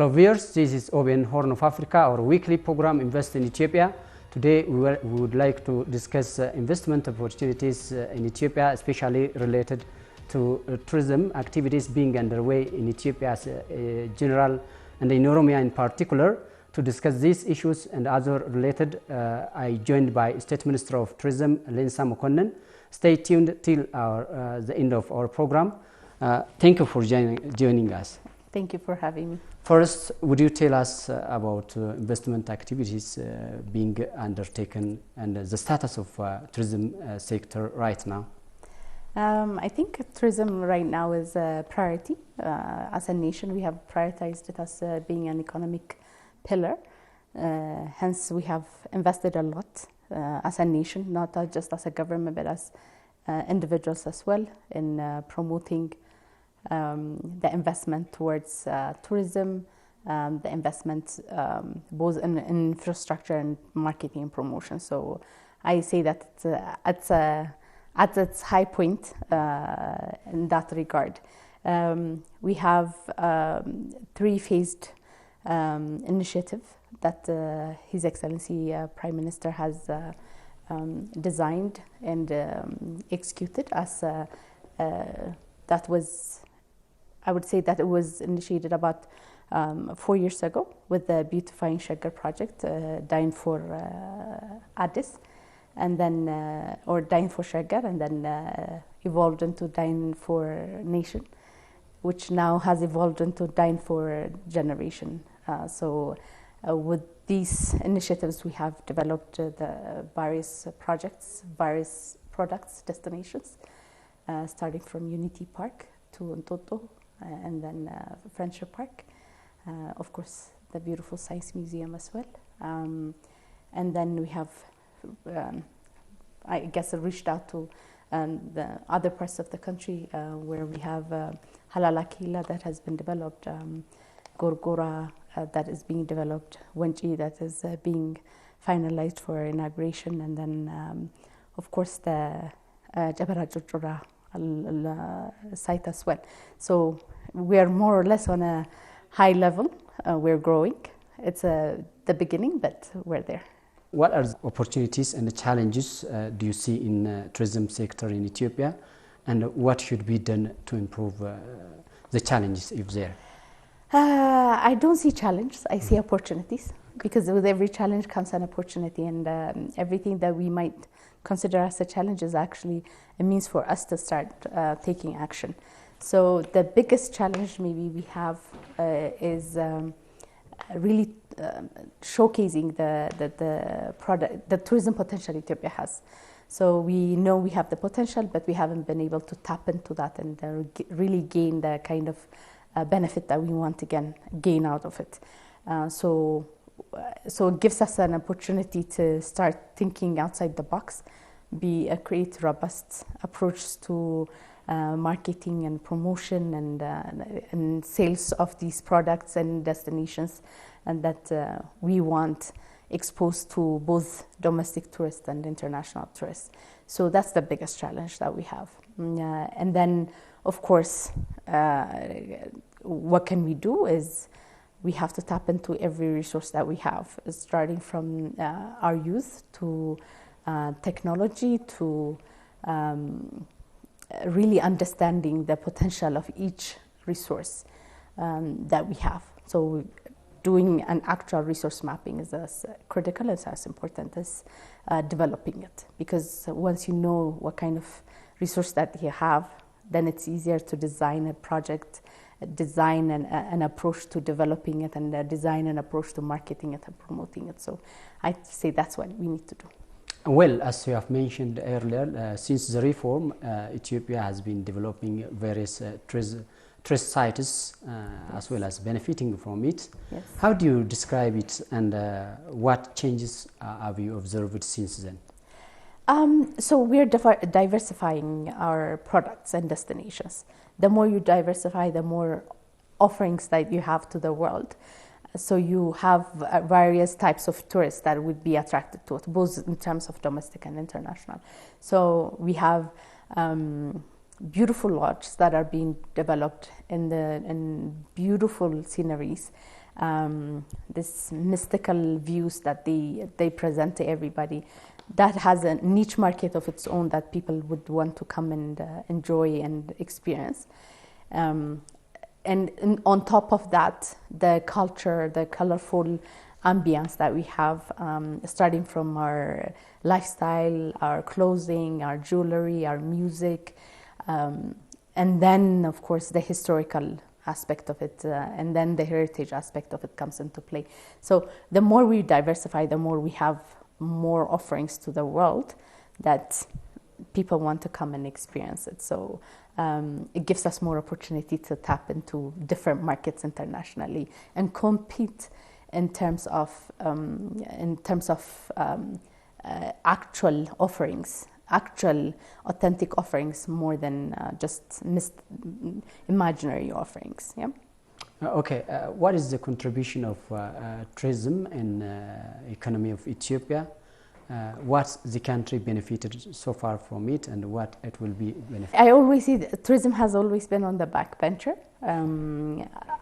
Hello viewers, this is OBN Horn of Africa, our weekly program Invest in Ethiopia. Today we would like to discuss investment opportunities in Ethiopia, especially related to tourism activities being underway in Ethiopia as a general and in Oromia in particular. To discuss these issues and other related, I joined by State Minister of Tourism, Lensa Mekonnin. Stay tuned till the end of our program. Thank you for joining us. Thank you for having me. First, would you tell us about investment activities being undertaken and the status of tourism sector right now? I think tourism right now is a priority. As a nation, we have prioritized it as being an economic pillar. Hence, we have invested a lot as a nation, not just as a government, but as individuals as well, in promoting the investment towards tourism, the investment both in infrastructure and marketing and promotion. So I say that it's at its high point in that regard. We have three-phased initiative that His Excellency Prime Minister has designed and executed as that was, I would say that it was initiated about 4 years ago with the Beautifying Shaggar project, Dine for Addis, and then, or Dine for Shaggar, and then evolved into Dine for Nation, which now has evolved into Dine for Generation. So with these initiatives, we have developed the various projects, various products, destinations, starting from Unity Park to Ntoto, and then Friendship Park. Of course, the beautiful Science Museum as well. And then we have, I guess, reached out to the other parts of the country where we have Halala Kila that has been developed, Gorgora that is being developed, Wenchi that is being finalized for inauguration, and then, of course, the Jabara Jochora site as well. So we are more or less on a high level. We're growing. It's the beginning, but we're there. What are the opportunities and the challenges do you see in the tourism sector in Ethiopia, and what should be done to improve the challenges if there? I don't see challenges. I see opportunities, because with every challenge comes an opportunity, and everything that we might consider as a challenge is actually a means for us to start taking action. So the biggest challenge maybe we have is really showcasing the product, the tourism potential Ethiopia has. So we know we have the potential, but we haven't been able to tap into that and really gain the kind of benefit that we want to gain out of it. So it gives us an opportunity to start thinking outside the box, create robust approach to marketing and promotion and sales of these products and destinations, and that we want exposed to both domestic tourists and international tourists. So that's the biggest challenge that we have. And then, of course, what can we do is we have to tap into every resource that we have, starting from our youth to technology to really understanding the potential of each resource that we have. So doing an actual resource mapping is as critical and as important as developing it, because once you know what kind of resource that you have, then it's easier to design a project, design an approach to developing it, and design an approach to marketing it and promoting it. So I'd say that's what we need to do. Well, as you have mentioned earlier, since the reform, Ethiopia has been developing various tourist sites as well as benefiting from it. Yes. How do you describe it, and what changes have you observed since then? So we're diversifying our products and destinations. The more you diversify, the more offerings that you have to the world. So you have various types of tourists that would be attracted to it, both in terms of domestic and international. So we have beautiful lodges that are being developed in beautiful sceneries, this mystical views that they present to everybody, that has a niche market of its own that people would want to come and enjoy and experience. And on top of that, the culture, the colorful ambience that we have, starting from our lifestyle, our clothing, our jewelry, our music, and then, of course, the historical aspect of it, and then the heritage aspect of it comes into play. So the more we diversify, the more we have more offerings to the world that people want to come and experience it. So it gives us more opportunity to tap into different markets internationally and compete in terms of actual offerings, actual authentic offerings, more than just imaginary offerings. Yeah. Okay, what is the contribution of tourism in economy of Ethiopia? What the country benefited so far from it, and what it will be benefit? I always see that tourism has always been on the backbencher.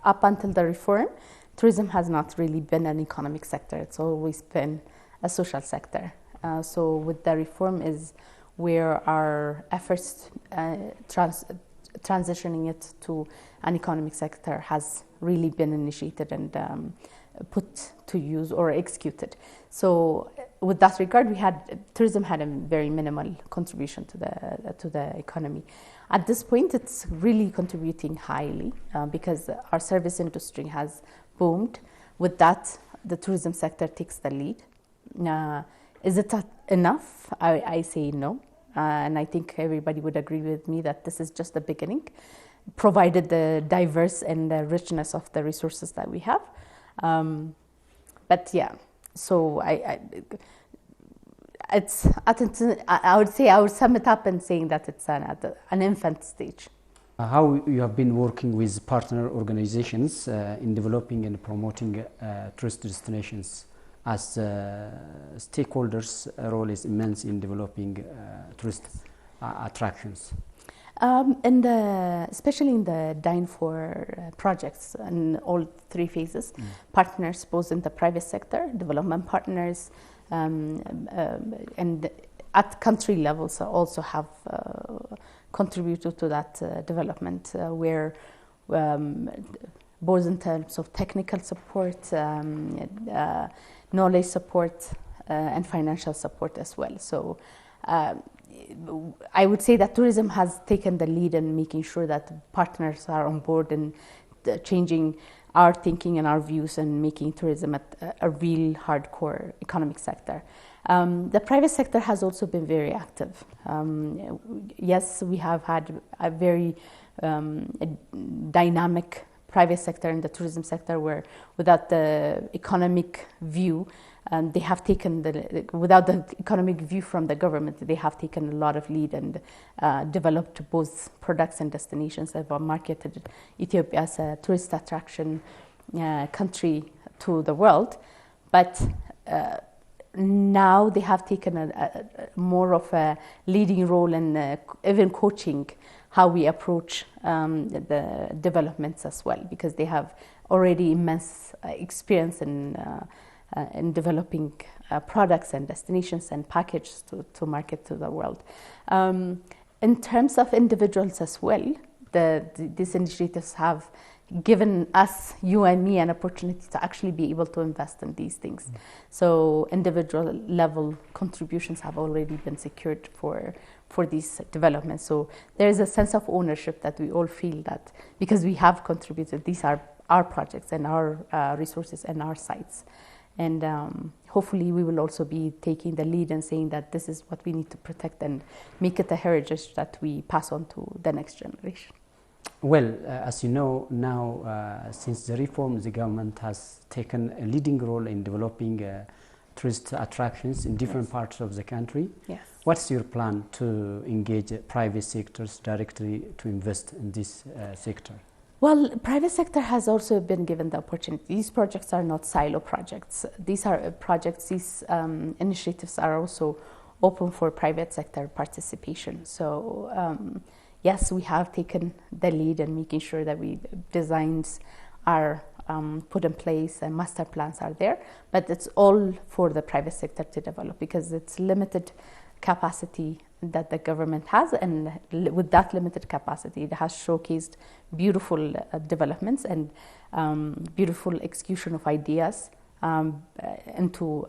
Up until the reform, tourism has not really been an economic sector. It's always been a social sector. So with the reform is where our efforts transitioning it to an economic sector has really been initiated and put to use or executed. So with that regard, tourism had a very minimal contribution to the economy. At this point, it's really contributing highly because our service industry has boomed. With that, the tourism sector takes the lead. Is it enough? I say no. And I think everybody would agree with me that this is just the beginning, provided the diverse and the richness of the resources that we have. But yeah, so I would sum it up in saying that it's at an infant stage. How you have been working with partner organizations in developing and promoting tourist destinations, as stakeholders' role is immense in developing tourist attractions. Especially in the DINE4 projects in all three phases, partners both in the private sector, development partners, and at country levels also have contributed to that development, where both in terms of technical support, knowledge support, and financial support as well. So I would say that tourism has taken the lead in making sure that partners are on board and changing our thinking and our views and making tourism a real hardcore economic sector. The private sector has also been very active. Yes, we have had a very dynamic private sector in the tourism sector, where without the economic view, they have taken without the economic view from the government, they have taken a lot of lead and developed both products and destinations that have marketed Ethiopia as a tourist attraction country to the world. But now they have taken a more of a leading role in even coaching how we approach the developments as well, because they have already immense experience in developing products and destinations and packages to market to the world. In terms of individuals as well, these initiatives have given us, you and me, an opportunity to actually be able to invest in these things. So individual level contributions have already been secured for these developments. So there is a sense of ownership that we all feel that because we have contributed, these are our projects and our resources and our sites. And hopefully we will also be taking the lead and saying that this is what we need to protect and make it a heritage that we pass on to the next generation. Well, as you know, now since the reform, the government has taken a leading role in developing tourist attractions in different parts of the country. Yes. What's your plan to engage private sectors directly to invest in this sector? Well, private sector has also been given the opportunity. These projects are not silo projects. These are projects, these initiatives are also open for private sector participation. So yes, we have taken the lead in making sure that we designed our put in place and master plans are there, but it's all for the private sector to develop because it's limited capacity that the government has, and with that limited capacity it has showcased beautiful developments and beautiful execution of ideas into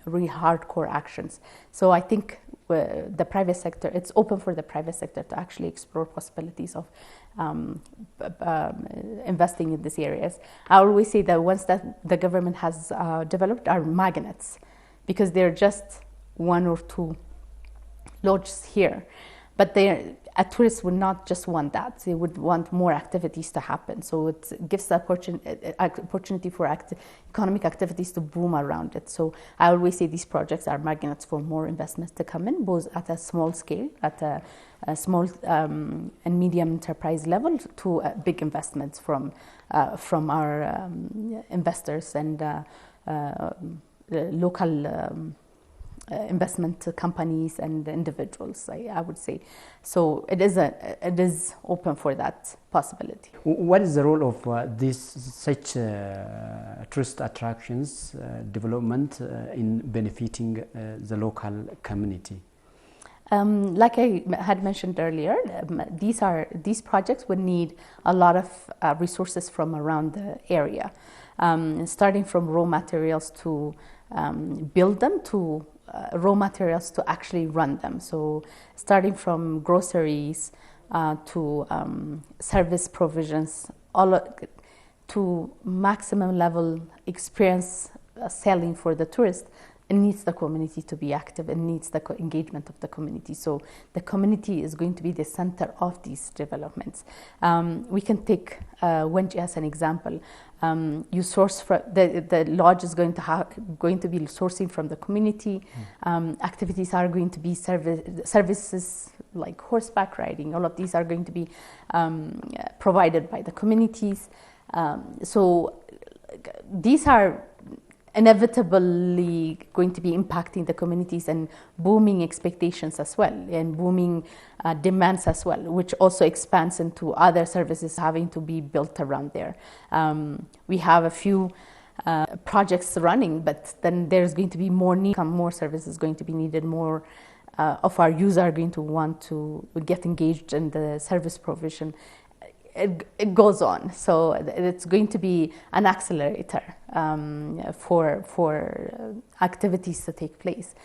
really hardcore actions. So I think the private sector, it's open for the private sector to actually explore possibilities of investing in these areas. I always say that once that the government has developed are magnets, because they're just one or two lodges here, but a tourist would not just want that, they would want more activities to happen. So it gives the opportunity for economic activities to boom around it. So I always say these projects are magnets for more investments to come in, both at a small scale, at a small and medium enterprise level, to big investments from our investors and local investment companies and individuals, I would say. So it is open for that possibility. What is the role of such tourist attractions development in benefiting the local community? Like I had mentioned earlier, these projects would need a lot of resources from around the area, starting from raw materials to build them, to raw materials to actually run them. So starting from groceries to service provisions, to maximum level experience selling for the tourist. It needs the community to be active. It needs the engagement of the community. So the community is going to be the center of these developments. We can take Wenji as an example. You source from the lodge is going to be sourcing from the community. Activities are going to be services like horseback riding. All of these are going to be provided by the communities. So these are inevitably going to be impacting the communities and booming expectations as well, and booming demands as well, which also expands into other services having to be built around there. We have a few projects running, but then there's going to be more services going to be needed, more of our users are going to want to get engaged in the service provision. It goes on, so it's going to be an accelerator for activities to take place.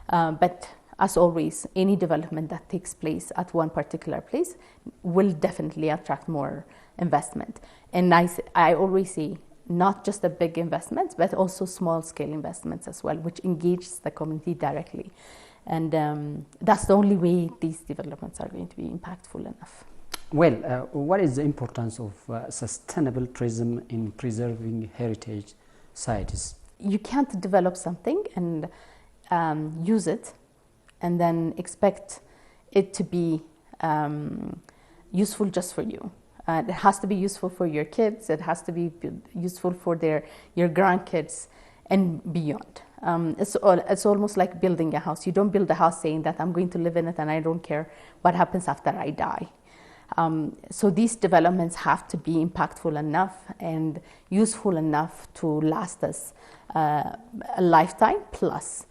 But as always, any development that takes place at one particular place will definitely attract more investment. And I always say, not just the big investments, but also small-scale investments as well, which engages the community directly. And that's the only way these developments are going to be impactful enough. Well, what is the importance of sustainable tourism in preserving heritage sites? You can't develop something and use it and then expect it to be useful just for you. It has to be useful for your kids. It has to be useful for your grandkids and beyond. It's almost like building a house. You don't build a house saying that I'm going to live in it and I don't care what happens after I die. So these developments have to be impactful enough and useful enough to last us a lifetime, plus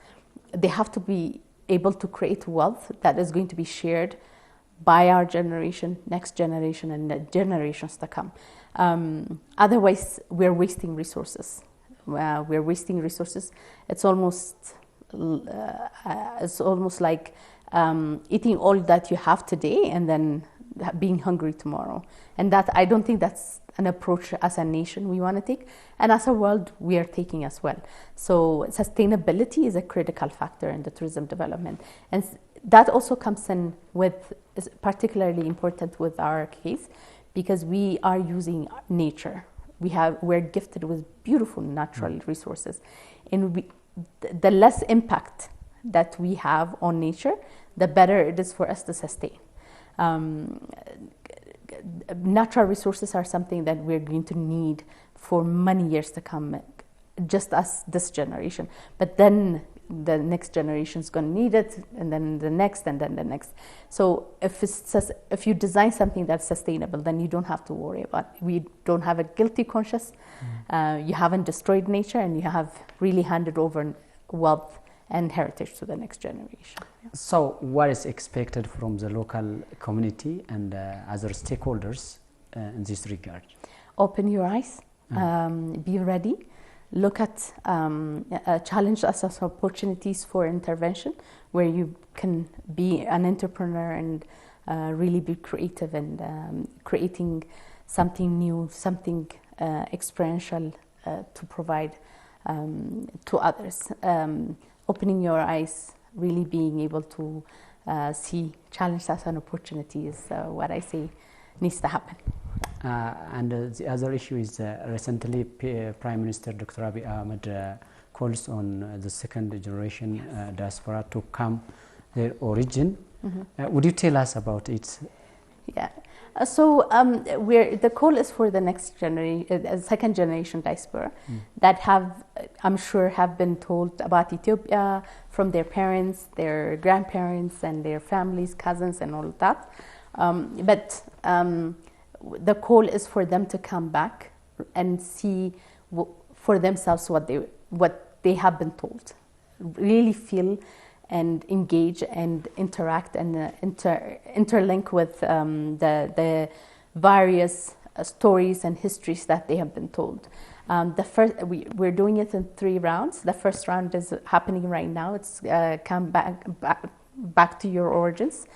they have to be able to create wealth that is going to be shared by our generation, next generation, and the generations to come. Otherwise, we're wasting resources. It's almost like eating all that you have today and then being hungry tomorrow. And that, I don't think that's an approach as a nation we want to take, and as a world we are taking as well. So sustainability is a critical factor in the tourism development, and that also comes in with, is particularly important with our case, because we are using nature. We're gifted with beautiful natural resources, and the less impact that we have on nature, the better it is for us to sustain. Natural resources are something that we're going to need for many years to come, just as this generation. But then the next generation is going to need it, and then the next, and then the next. So if you design something that's sustainable, then you don't have to worry about it. We don't have a guilty conscience. You haven't destroyed nature, and you have really handed over wealth and heritage to the next generation. Yeah. So what is expected from the local community and other stakeholders in this regard? Open your eyes, be ready, look at challenge us as opportunities for intervention, where you can be an entrepreneur and really be creative and creating something new, something experiential to provide to others. Opening your eyes, really being able to see challenge as an opportunity is what I say needs to happen. And the other issue is recently Prime Minister Dr. Abiy Ahmed calls on the second generation diaspora to come their origin. Would you tell us about it? Yeah. So the call is for the next generation, second generation diaspora that I'm sure have been told about Ethiopia from their parents, their grandparents, and their families, cousins, and all of that. But the call is for them to come back and see for themselves what they have been told, really feel and engage and interact and interlink with the various stories and histories that they have been told. We're doing it in 3 rounds. The first round is happening right now. It's come back to your origins,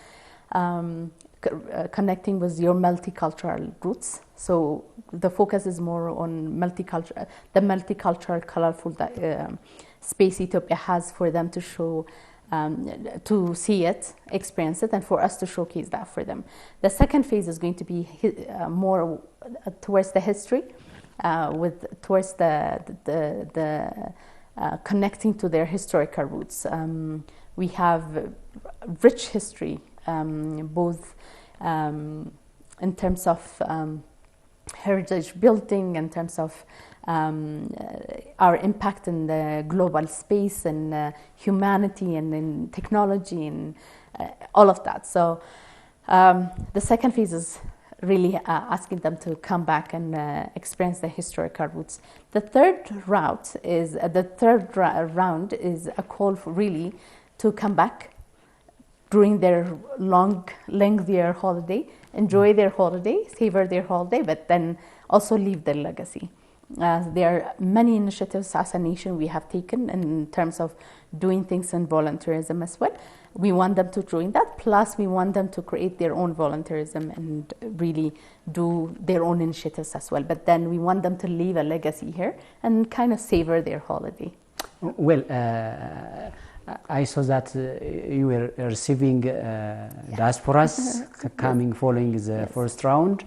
connecting with your multicultural roots. So the focus is more on the multicultural, colorful space Ethiopia has for them to show. To see it, experience it, and for us to showcase that for them. The second phase is going to be more towards the history, towards the connecting to their historical roots. We have rich history, both in terms of heritage building, in terms of our impact in the global space and humanity and in technology and all of that. So the second phase is really asking them to come back and experience the historical roots. The third round is a call for really to come back during their lengthier holiday, enjoy their holiday, savor their holiday, but then also leave their legacy. There are many initiatives as a nation we have taken in terms of doing things in volunteerism as well. We want them to join that, plus we want them to create their own volunteerism and really do their own initiatives as well. But then we want them to leave a legacy here and kind of savor their holiday. Well, I saw that you were receiving diasporas coming following the first round.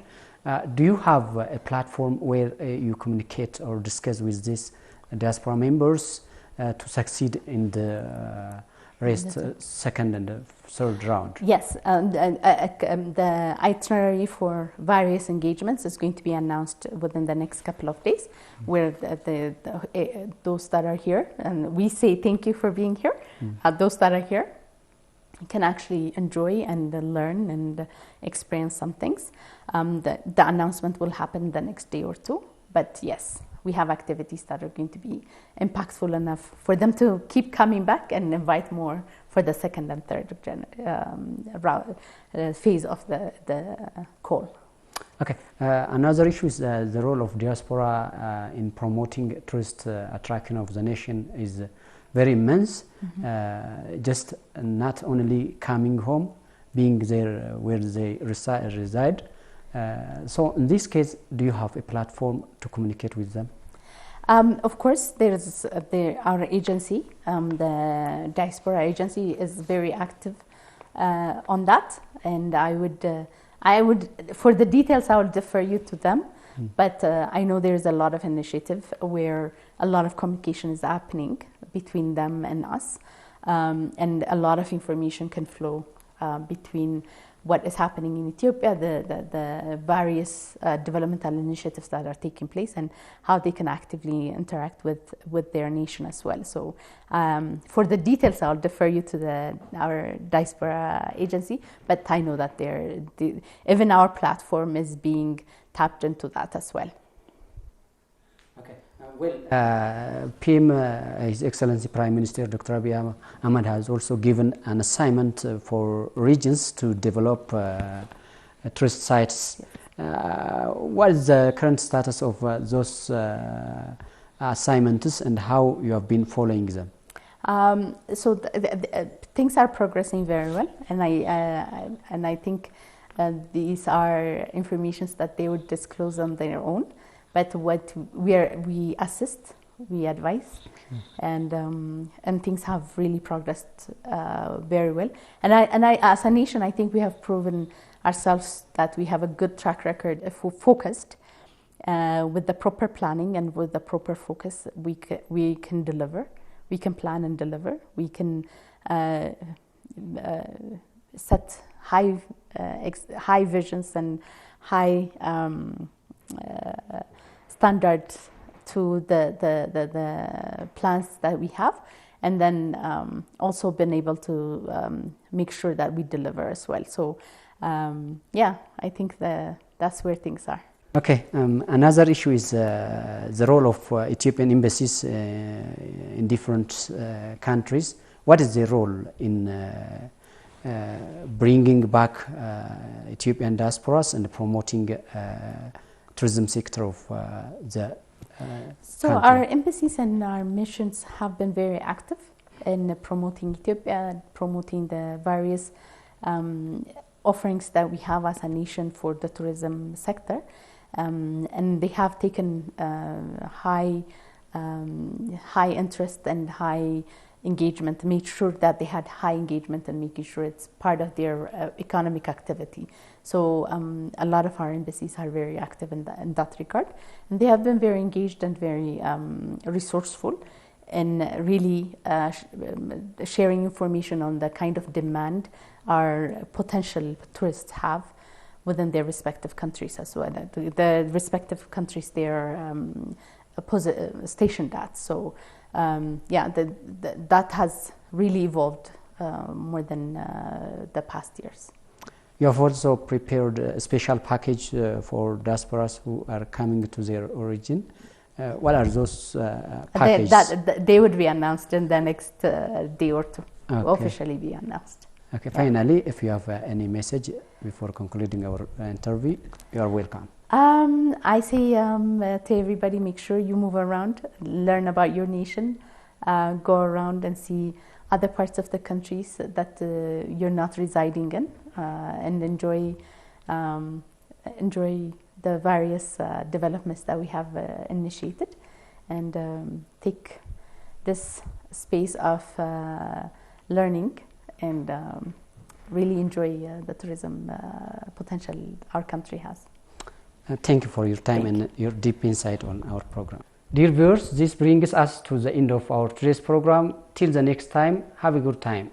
Do you have a platform where you communicate or discuss with these diaspora members to succeed in the second and third round? Yes, the itinerary for various engagements is going to be announced within the next couple of days, where those that are here, and we say thank you for being here, those that are here can actually enjoy and learn and experience some things. The announcement will happen the next day or 2, but yes, we have activities that are going to be impactful enough for them to keep coming back and invite more for the second and third phase of the call. Okay, another issue is the role of diaspora in promoting tourist attraction of the nation is very immense. Just not only coming home, being there where they reside. So in this case, do you have a platform to communicate with them? Of course, there's our agency, the Diaspora Agency, is very active on that, and I would, for the details, I will defer you to them. But I know there's a lot of initiative where a lot of communication is happening between them and us, and a lot of information can flow between what is happening in Ethiopia, the various developmental initiatives that are taking place, and how they can actively interact with their nation as well. So for the details, I'll defer you to our diaspora agency, but I know that even our platform is being tapped into that as well. PM, His Excellency Prime Minister Dr. Abiy Ahmed has also given an assignment for regions to develop tourist sites. What is the current status of those assignments and how you have been following them? So things are progressing very well, and I think these are informations that they would disclose on their own. But what we assist, we advise, and things have really progressed very well. And I, as a nation, I think we have proven ourselves that we have a good track record if we're focused with the proper planning and with the proper focus. We can deliver. We can plan and deliver. We can set high visions and high standards to the plans that we have, and then also been able to make sure that we deliver as well. So yeah, I think that's where things are. Okay, another issue is the role of Ethiopian embassies in different countries. What is their role in bringing back Ethiopian diasporas and promoting tourism sector of the So country? our embassies and our missions have been very active in promoting Ethiopia, promoting the various offerings that we have as a nation for the tourism sector, and they have taken high interest and high engagement, made sure that they had high engagement and making sure it's part of their economic activity. So a lot of our embassies are very active in that regard, and they have been very engaged and very resourceful in really sharing information on the kind of demand our potential tourists have within their respective countries as well. The respective countries they are stationed at. So yeah, that has really evolved more than the past years. You have also prepared a special package for diasporas who are coming to their origin. What are those packages? They would be announced in the next day or two. Okay. Officially be announced. Okay. Finally, if you have any message before concluding our interview, you are welcome. I say to everybody, make sure you move around, learn about your nation, go around and see other parts of the countries that you're not residing in, and enjoy the various developments that we have initiated, and take this space of learning and really enjoy the tourism potential our country has. Thank you for your time and your deep insight on our program. Dear viewers, this brings us to the end of our today's program. Till the next time, have a good time.